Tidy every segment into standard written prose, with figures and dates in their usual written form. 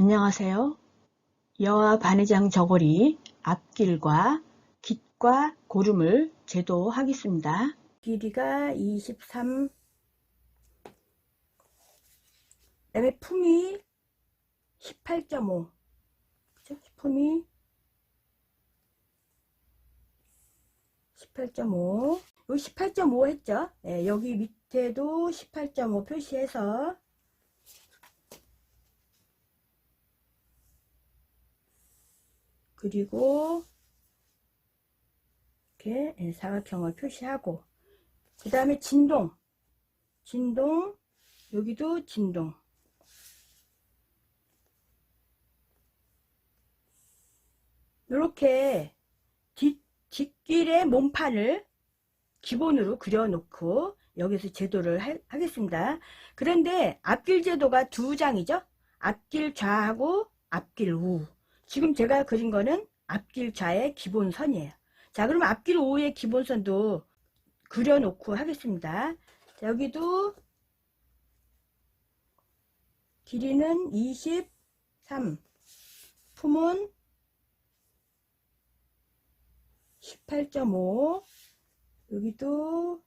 안녕하세요. 여와 반회장 저고리 앞길과 깃과 고름을 제도하겠습니다. 길이가 23, 그다음에 품이 18.5, 그죠? 품이 18.5, 여기 18.5 했죠? 네, 여기 밑에도 18.5 표시해서 그리고 이렇게 사각형을 표시하고, 그 다음에 진동, 여기도 진동, 이렇게 뒷길의 몸판을 기본으로 그려놓고 여기서 제도를 하겠습니다. 그런데 앞길 제도가 두 장이죠. 앞길 좌하고 앞길 우. 지금 제가 그린 거는 앞길 좌의 기본선이에요. 자, 그럼 앞길 우의 기본선도 그려놓고 하겠습니다. 자, 여기도 길이는 23, 품은 18.5, 여기도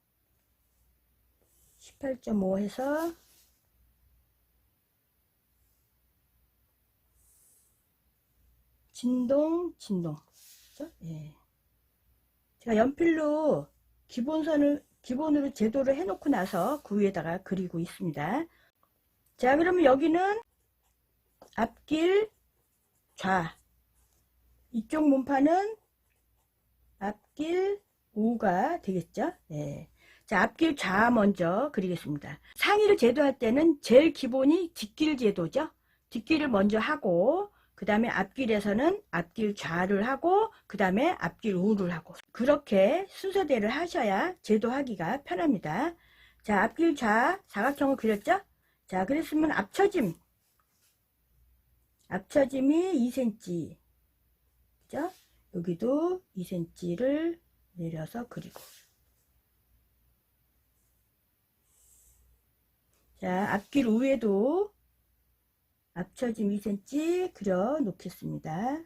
18.5 해서 진동. 그렇죠? 예. 제가 연필로 기본으로 제도를 해놓고 나서 그 위에다가 그리고 있습니다. 자, 그러면 여기는 앞길 좌, 이쪽 몸판은 앞길 우가 되겠죠? 네. 자, 앞길 좌 먼저 그리겠습니다. 상의를 제도할 때는 제일 기본이 뒷길 제도죠. 뒷길을 먼저 하고, 그 다음에 앞길에서는 앞길 좌를 하고, 그 다음에 앞길 우를 하고, 그렇게 순서대로 하셔야 제도하기가 편합니다. 자, 앞길 좌 사각형을 그렸죠? 자, 그랬으면 앞처짐이 2cm, 그죠? 여기도 2cm를 내려서 그리고, 자, 앞길 위에도 앞처짐 2cm 그려 놓겠습니다.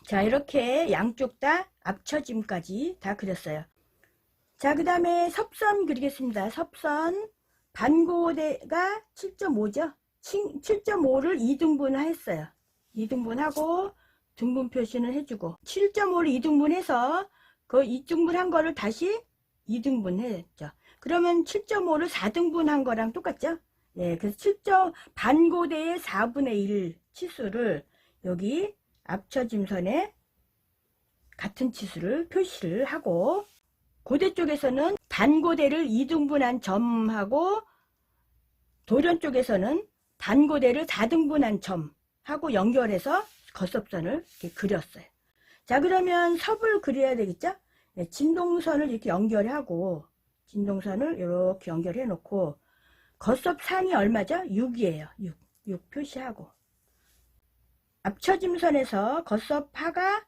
자, 이렇게 양쪽 다 앞처짐까지 다 그렸어요. 자, 그 다음에 섭선 그리겠습니다. 섭선 반고대가 7.5죠. 7.5를 2등분 했어요. 2등분하고 등분 표시는 해주고, 7.5를 2등분해서 그 2등분 한 거를 다시 2등분 했죠. 그러면 7.5를 4등분 한 거랑 똑같죠? 네, 그래서 반고대의 4분의 1 치수를 여기 앞처짐선에 같은 치수를 표시를 하고, 고대 쪽에서는 반고대를 2등분한 점하고, 도련 쪽에서는 반고대를 4등분한 점하고 연결해서 겉섭선을 이렇게 그렸어요. 자, 그러면 섭을 그려야 되겠죠? 네, 진동선을 이렇게 연결하고, 진동선을 이렇게 연결해 놓고, 겉섭상이 얼마죠? 6이에요. 6 표시하고, 앞처짐선에서 겉섭하가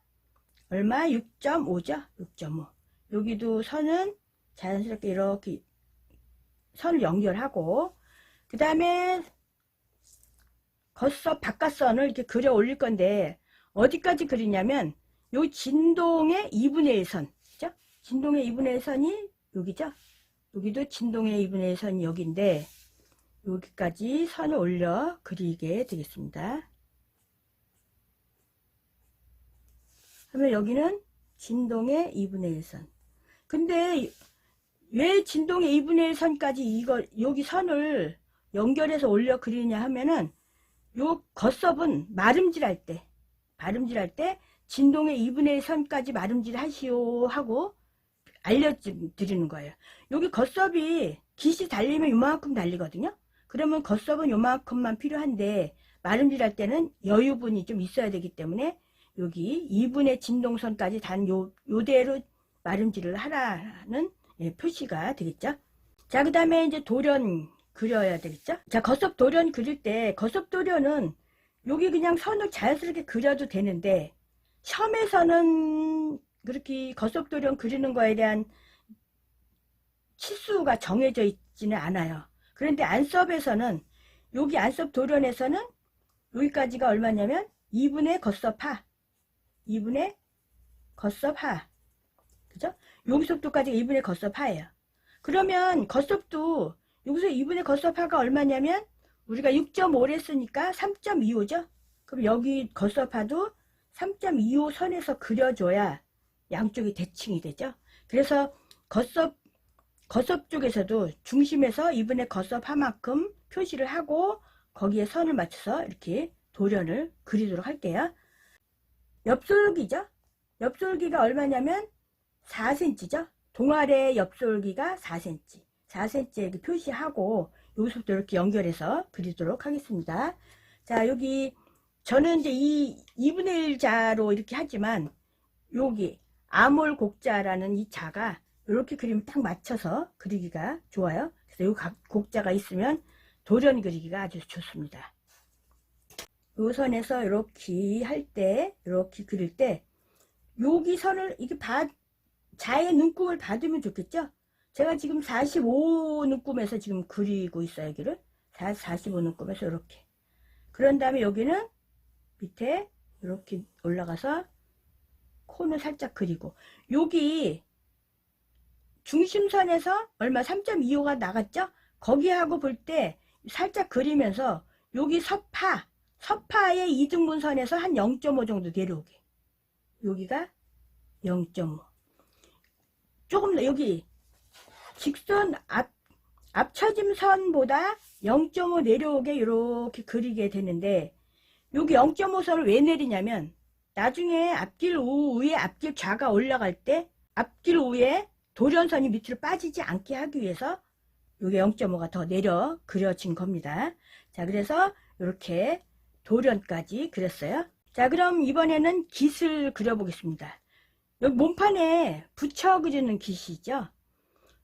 얼마? 6.5죠? 6.5. 여기도 선은 자연스럽게 이렇게 선을 연결하고, 그 다음에 겉섭 바깥선을 이렇게 그려 올릴 건데, 어디까지 그리냐면 요 진동의 2분의 1선, 그죠? 진동의 2분의 1선이 여기죠? 여기도 진동의 2분의 1선이 여기인데, 여기까지 선을 올려 그리게 되겠습니다. 그러면 여기는 진동의 2분의 1선. 근데 왜 진동의 2분의 1선까지 여기 선을 연결해서 올려 그리냐 하면은, 요 겉섭은 마름질할 때 진동의 2분의 1선까지 마름질 하시오 하고 알려드리는 거예요. 여기 겉섭이 깃이 달리면 요만큼 달리거든요. 그러면 겉섭은 요만큼만 필요한데, 마름질할 때는 여유분이 좀 있어야 되기 때문에 여기 2분의 진동선까지 단 요대로 마름질을 하라는 표시가 되겠죠. 자, 그 다음에 이제 도련 그려야 되겠죠. 자, 겉섭 도련 그릴 때, 겉섭 도련은 여기 그냥 선을 자연스럽게 그려도 되는데, 시험에서는 그렇게 겉섭 도련 그리는 거에 대한 치수가 정해져 있지는 않아요. 그런데 안섭에서는, 여기 안섭 도련에서는 여기까지가 얼마냐면 2분의 겉섭하, 2분의 겉섭하, 그죠? 여기서부터까지가 2분의 겉섭하예요. 그러면 겉섭도 여기서 2분의 겉섭하가 얼마냐면 우리가 6.5를 했으니까 3.25죠. 그럼 여기 겉섭하도 3.25 선에서 그려줘야 양쪽이 대칭이 되죠. 그래서 겉섭 쪽에서도 중심에서 2분의 겉섭하만큼 표시를 하고 거기에 선을 맞춰서 이렇게 도련을 그리도록 할게요. 엽솔기죠. 엽솔기가 얼마냐면 4cm죠. 동아래 엽솔기가 4cm. 4cm 이렇게 표시하고 여기서부터 이렇게 연결해서 그리도록 하겠습니다. 자, 여기 저는 이제 이 2분의 1자로 이렇게 하지만 여기 아몰곡자라는 이 자가 이렇게 그리면 딱 맞춰서 그리기가 좋아요. 그래서 이 곡자가 있으면 도련 그리기가 아주 좋습니다. 요 선에서 이렇게 할 때, 이렇게 그릴 때 여기 선을 이렇게 자의 눈금을 받으면 좋겠죠. 제가 지금 45 눈금에서 지금 그리고 있어요. 여기를 45 눈금에서 이렇게. 그런 다음에 여기는 밑에 이렇게 올라가서 코는 살짝 그리고, 여기 중심선에서 얼마 3.25가 나갔죠. 거기하고 볼 때 살짝 그리면서 여기 서파의 이등분선에서 한 0.5 정도 내려오게. 여기가 0.5. 조금 더 여기 직선 앞처짐선보다 0.5 내려오게 이렇게 그리게 되는데, 여기 0.5선을 왜 내리냐면 나중에 앞길 위에 앞길 좌가 올라갈 때 앞길 위에 도련선이 밑으로 빠지지 않게 하기 위해서 여기 0.5가 더 내려 그려진 겁니다. 자, 그래서 이렇게 도련까지 그렸어요. 자, 그럼 이번에는 깃을 그려보겠습니다. 여기 몸판에 붙여 그리는 깃이죠.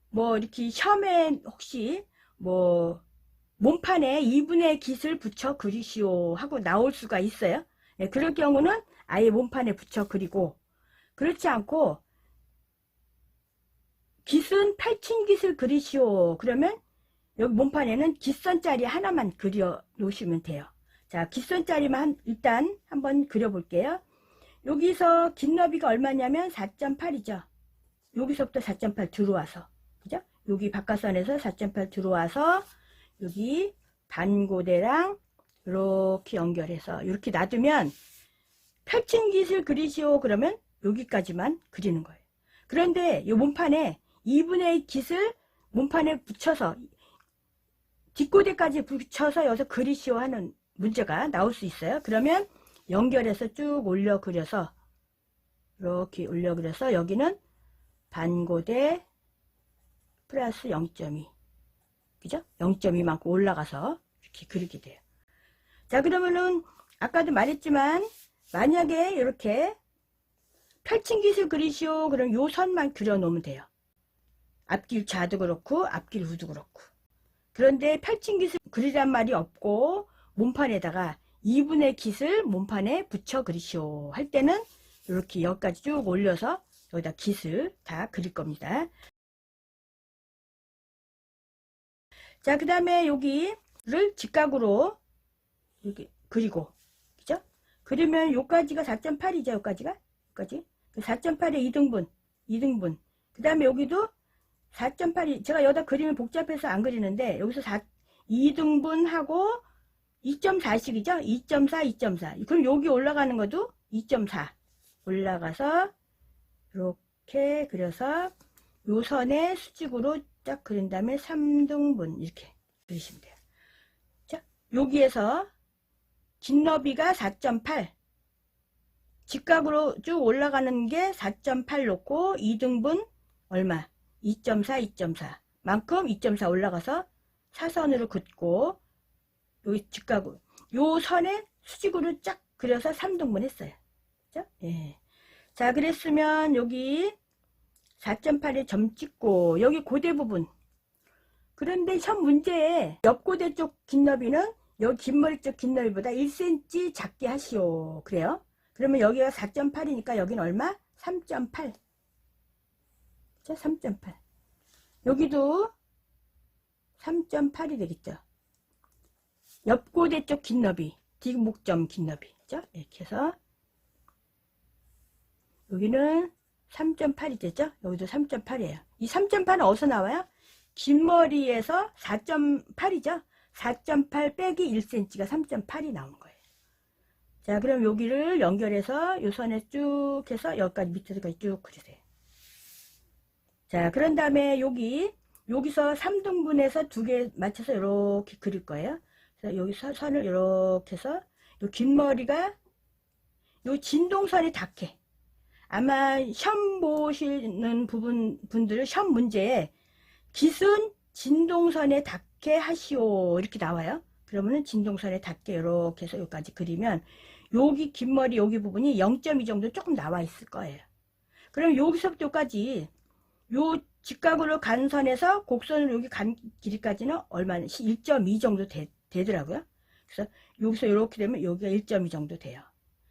뭐 이렇게 시험에 혹시 뭐 몸판에 2분의 깃을 붙여 그리시오 하고 나올 수가 있어요. 네, 그럴 경우는 아예 몸판에 붙여 그리고, 그렇지 않고 깃은 펼친 깃을 그리시오 그러면 여기 몸판에는 깃선짜리 하나만 그려 놓으시면 돼요. 자, 깃선짜리만 일단 한번 그려 볼게요. 여기서 깃 너비가 얼마냐면 4.8이죠. 여기서부터 4.8 들어와서, 그죠? 여기 바깥선에서 4.8 들어와서 여기 반고대랑 이렇게 연결해서 이렇게 놔두면, 펼친 깃을 그리시오 그러면 여기까지만 그리는 거예요. 그런데 이 몸판에 2분의 깃을 몸판에 붙여서 뒷고대까지 붙여서 여기서 그리시오 하는 문제가 나올 수 있어요. 그러면 연결해서 쭉 올려 그려서 이렇게 올려 그려서 여기는 반고대 플러스 0.2, 그죠? 0.2만큼 올라가서 이렇게 그리게 돼요. 자, 그러면은 아까도 말했지만 만약에 이렇게 펼친 깃을 그리시오 그럼 요 선만 그려 놓으면 돼요. 앞길 좌도 그렇고 앞길 우도 그렇고. 그런데 펼친 깃을 그리란 말이 없고 몸판에다가 2분의 깃을 몸판에 붙여 그리시오 할 때는 이렇게 여기까지 쭉 올려서 여기다 깃을 다 그릴 겁니다. 자, 그 다음에 여기를 직각으로 이렇게 그리고, 그죠? 그러면 요까지가 4.8이죠. 요까지가, 여기까지 4.8의 2등분. 그 다음에 여기도 4.8이, 제가 여기다 그리면 복잡해서 안 그리는데 여기서 2등분하고 2.4씩이죠. 2.4, 2.4. 그럼 여기 올라가는 것도 2.4 올라가서 이렇게 그려서 요 선에 수직으로 딱 그린 다음에 3등분 이렇게 그리시면 돼요. 자, 여기에서 깃너비가 4.8, 직각으로 쭉 올라가는 게 4.8 놓고 2등분 얼마? 2.4, 2.4 만큼 2.4 올라가서 사선으로 긋고 여기 직각으로 요 선에 수직으로 쫙 그려서 3등분 했어요. 그죠? 예. 자, 그랬으면 여기 4.8에 점 찍고 여기 고대 부분. 그런데 현 문제에 옆고대 쪽 깃너비는 여기 깃머리 쪽 깃너비보다 1cm 작게 하시오. 그래요? 그러면 여기가 4.8이니까 여기는 얼마? 3.8. 3.8. 여기도 3.8이 되겠죠. 옆고대 쪽 긴 너비, 뒷목점 긴 너비, 그죠? 이렇게 해서 여기는 3.8이 되죠. 여기도 3.8이에요. 이 3.8은 어디서 나와요? 긴 머리에서 4.8이죠. 4.8 빼기 1cm가 3.8이 나오는 거예요. 자, 그럼 여기를 연결해서 요 선에 쭉 해서 여기까지 밑에까지 쭉 그리세요. 자, 그런 다음에 여기서 3등분해서 두 개 맞춰서 이렇게 그릴 거예요. 그래서 여기서 선을 이렇게 해서 요 긴 머리가 요 진동선에 닿게. 아마 시험 보시는 분들 시험 문제에 깃은 진동선에 닿게 하시오 이렇게 나와요. 그러면은 진동선에 닿게 이렇게 해서 여기까지 그리면 여기 긴 머리 여기 부분이 0.2 정도 조금 나와 있을 거예요. 그럼 여기서부터 여기까지 요 직각으로 간 선에서 곡선으로 여기 간 길이까지는 얼마나 1.2 정도 되더라고요. 그래서 여기서 이렇게 되면 여기가 1.2 정도 돼요.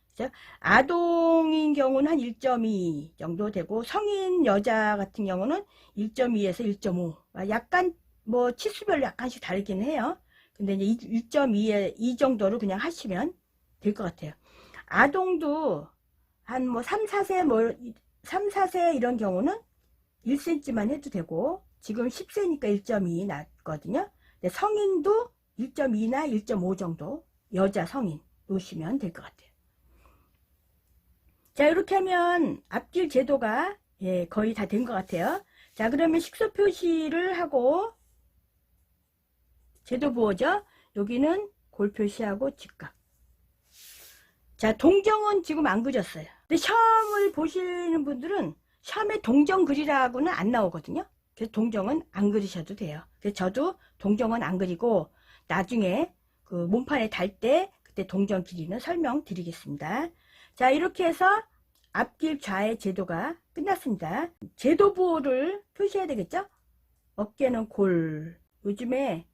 그죠? 아동인 경우는 한 1.2 정도 되고 성인 여자 같은 경우는 1.2에서 1.5 약간 뭐 치수별로 약간씩 다르긴 해요. 근데 이제 1.2에 이 정도로 그냥 하시면 될 것 같아요. 아동도 한 뭐 3, 4세 이런 경우는 1cm만 해도 되고 지금 10세니까 1.2 났거든요. 근데 성인도 1.2나 1.5 정도 여자 성인 놓으시면 될 것 같아요. 자, 이렇게 하면 앞길 제도가 거의 다 된 것 같아요. 자, 그러면 식소 표시를 하고 제도 부호죠. 여기는 골 표시하고 직각. 자, 동정은 지금 안 그렸어요. 근데 시험을 보시는 분들은 시험에 동정 그리라고는 안 나오거든요. 그래서 동정은 안 그리셔도 돼요. 그래서 저도 동정은 안 그리고 나중에 그 몸판에 달 때 그때 동정 길이는 설명드리겠습니다. 자, 이렇게 해서 앞길 좌의 제도가 끝났습니다. 제도 부호를 표시해야 되겠죠? 어깨는 골. 요즘에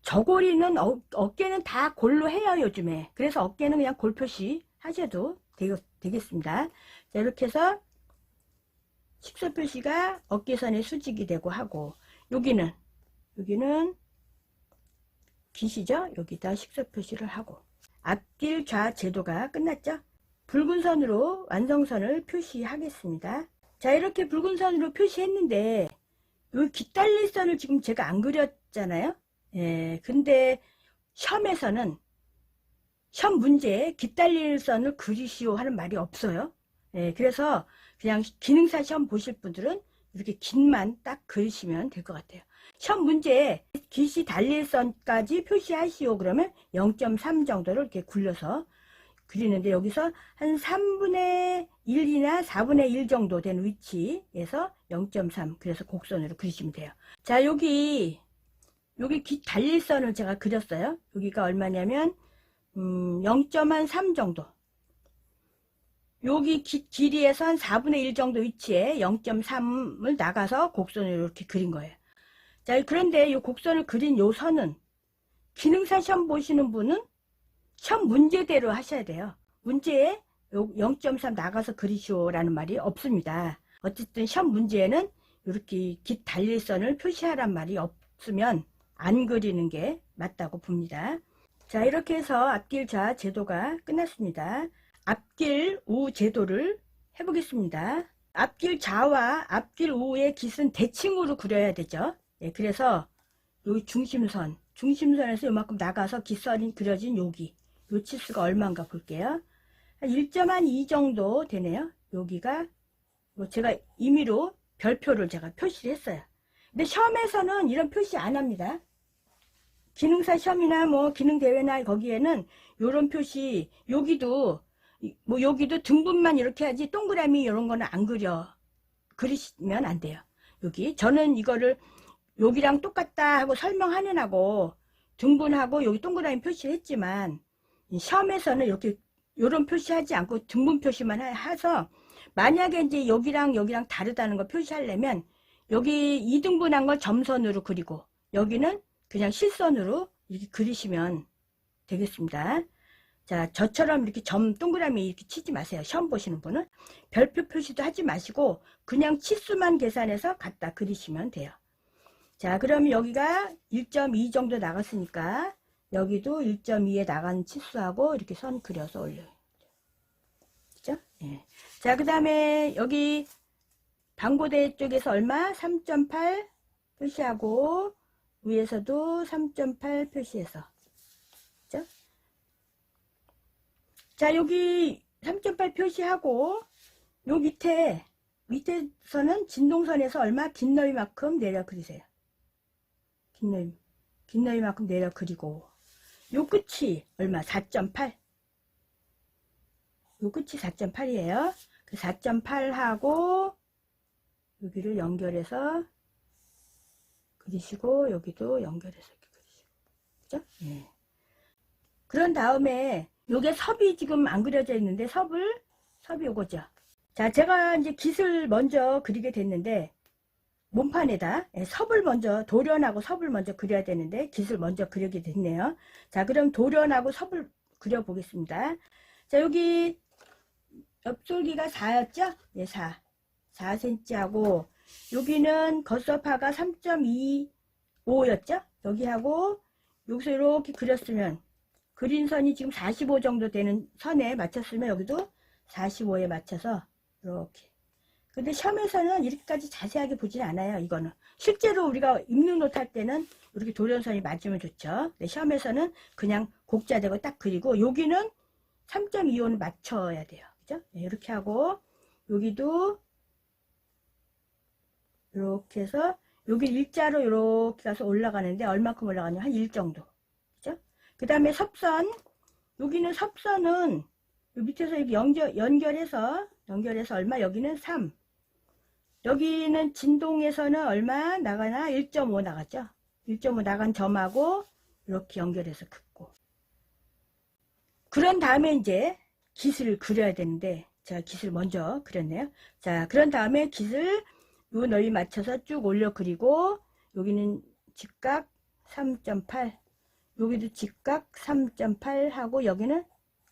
저고리는 어깨는 다 골로 해요, 요즘에. 그래서 어깨는 그냥 골 표시 하셔도 되겠습니다. 자, 이렇게 해서 식소 표시가 어깨선에 수직이 되고 하고, 여기는 깃이죠? 여기다 식소 표시를 하고, 앞길 좌 제도가 끝났죠? 붉은 선으로 완성선을 표시하겠습니다. 자, 이렇게 붉은 선으로 표시했는데, 요 깃달릴선을 지금 제가 안 그렸잖아요? 근데 시험에서는 시험 문제에 깃달릴선을 그리시오 하는 말이 없어요. 그래서 그냥 기능사 시험 보실 분들은 이렇게 깃만 딱 그리시면 될 것 같아요. 시험 문제에 깃이 달릴 선까지 표시하시오 그러면 0.3 정도를 이렇게 굴려서 그리는데 여기서 한 3분의 1이나 4분의 1 정도 된 위치에서 0.3 그래서 곡선으로 그리시면 돼요. 자, 여기 깃 달릴선을 제가 그렸어요. 여기가 얼마냐면 0.3 정도. 여기 깃 길이에서 한 4분의 1 정도 위치에 0.3을 나가서 곡선을 이렇게 그린 거예요. 자, 그런데 이 곡선을 그린 요 선은 기능사 시험 보시는 분은 시험 문제대로 하셔야 돼요. 문제에 0.3 나가서 그리시오라는 말이 없습니다. 어쨌든 시험 문제에는 이렇게 깃 달릴선을 표시하란 말이 없으면 안 그리는 게 맞다고 봅니다. 자, 이렇게 해서 앞길 좌 제도가 끝났습니다. 앞길 우 제도를 해보겠습니다. 앞길 좌와 앞길 우의 깃은 대칭으로 그려야 되죠. 그래서 여기 중심선에서 요만큼 나가서 깃선이 그려진 여기 요 치수가 얼마인가 볼게요. 한 1.2 정도 되네요. 여기가 제가 임의로 별표를 제가 표시를 했어요. 근데 시험에서는 이런 표시 안 합니다. 기능사 시험이나 뭐 기능대회나 거기에는 요런 표시 여기도 등분만 이렇게 하지 동그라미 이런 거는 안 그리시면 안 돼요. 여기 저는 이거를 여기랑 똑같다 하고 설명하느라고 등분하고 여기 동그라미 표시를 했지만 시험에서는 이렇게 요런 표시하지 않고 등분 표시만 해서 만약에 이제 여기랑 다르다는 거 표시하려면 여기 2등분한 걸 점선으로 그리고 여기는 그냥 실선으로 이렇게 그리시면 되겠습니다. 자, 저처럼 이렇게 점 동그라미 이렇게 치지 마세요. 시험 보시는 분은 별표 표시도 하지 마시고 그냥 치수만 계산해서 갖다 그리시면 돼요. 자, 그러면 여기가 1.2 정도 나갔으니까 여기도 1.2에 나간 치수하고 이렇게 선 그려서 올려요. 그죠? 예. 자, 그 다음에 여기 방고대 쪽에서 얼마? 3.8 표시하고 위에서도 3.8 표시해서. 그죠? 자, 여기 3.8 표시하고 요 밑에서는 진동선에서 얼마? 긴 너비만큼 내려 그리세요. 긴 너비만큼 내려 그리고 요 끝이 얼마? 4.8. 요 끝이 4.8이에요. 그 4.8하고 여기를 연결해서 그리시고 여기도 연결해서 이렇게 그리시고. 그죠? 예. 그런 다음에 요게 섭이 지금 안 그려져 있는데 섭이 요거죠. 자, 제가 이제 깃을 먼저 그리게 됐는데 몸판에다 섭을 먼저 돌연하고 섭을 먼저 그려야 되는데 깃을 먼저 그리게 됐네요. 자, 그럼 돌연하고 섭을 그려 보겠습니다. 자, 여기 옆솔기가 4였죠? 예, 4cm 하고 여기는 겉섭파가 3.25였죠? 여기하고 여기서 이렇게 그렸으면 그린 선이 지금 45 정도 되는 선에 맞췄으면 여기도 45에 맞춰서 이렇게. 근데 시험에서는 이렇게까지 자세하게 보진 않아요. 이거는 실제로 우리가 입는 옷 할 때는 이렇게 돌연선이 맞으면 좋죠. 근데 시험에서는 그냥 곡자되고 딱 그리고 여기는 3.25는 맞춰야 돼요. 그죠? 네, 이렇게 하고 여기도 이렇게 해서 여기 일자로 이렇게 가서 올라가는데 얼마큼 올라가냐면 한 1 정도. 그죠? 그 다음에 섭선. 여기는 섭선은 밑에서 이렇게 연결해서 얼마? 여기는 3. 여기는 진동에서는 얼마 나가나? 1.5 나갔죠? 1.5 나간 점하고 이렇게 연결해서 긋고. 그런 다음에 이제 깃을 그려야 되는데 제가 깃을 먼저 그렸네요. 자, 그런 다음에 깃을 요 넓이 맞춰서 쭉 올려 그리고 여기는 직각 3.8 여기도 직각 3.8 하고 여기는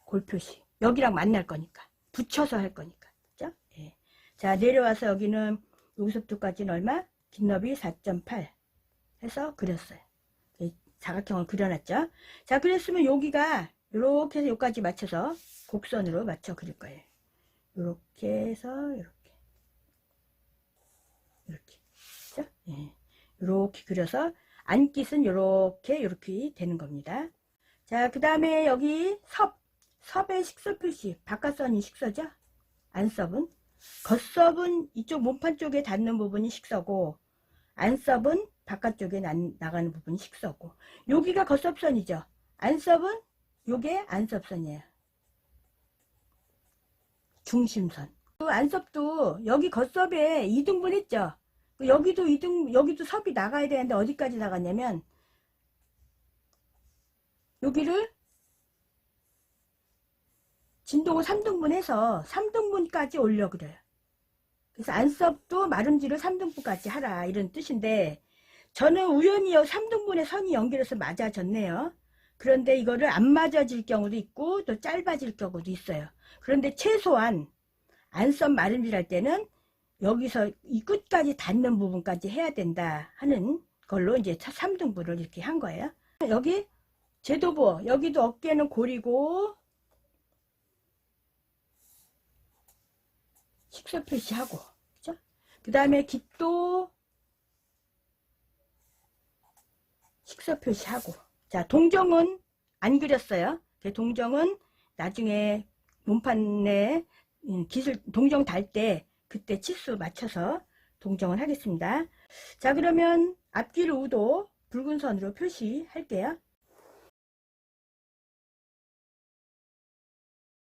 골표시 여기랑 만날 거니까 붙여서 할 거니까. 그죠? 예. 자, 내려와서 여기는 여기서부터까지는 얼마? 긴 너비 4.8 해서 그렸어요. 사각형을 그려놨죠. 자, 그랬으면 여기가 이렇게 해서 여기까지 맞춰서 곡선으로 맞춰 그릴 거예요. 이렇게 해서 이렇게 그죠? 예. 이렇게 그려서 안깃은 이렇게 되는 겁니다. 자, 그 다음에 여기 섭의 식서 표시 바깥선이 식서죠. 안섭은 겉섭은 이쪽 몸판 쪽에 닿는 부분이 식서고 안섭은 바깥쪽에 나가는 부분이 식서고 여기가 겉섭선이죠. 안섭은 요게 안섭선이에요. 중심선. 안섭도 여기 겉섭에 2등분 했죠. 여기도 여기도 섭이 나가야 되는데 어디까지 나갔냐면 여기를 진동을 3등분 해서 3등분까지 올려 그려요. 그래서 안섭도 마름지를 3등분까지 하라 이런 뜻인데 저는 우연히 3등분의 선이 연결해서 맞아졌네요. 그런데 이거를 안 맞아질 경우도 있고 또 짧아질 경우도 있어요. 그런데 최소한 안섭 마름질 할 때는 여기서 이 끝까지 닿는 부분까지 해야 된다 하는 걸로 이제 3등분을 이렇게 한 거예요. 여기 제도부 여기도 어깨는 고리고 식서 표시하고 그죠? 그 다음에 깃도 식서 표시하고 자, 동정은 안 그렸어요. 동정은 나중에 몸판에 깃을 동정 달 때 그때 치수 맞춰서 동정을 하겠습니다. 자, 그러면 앞길 우도 붉은 선으로 표시할게요.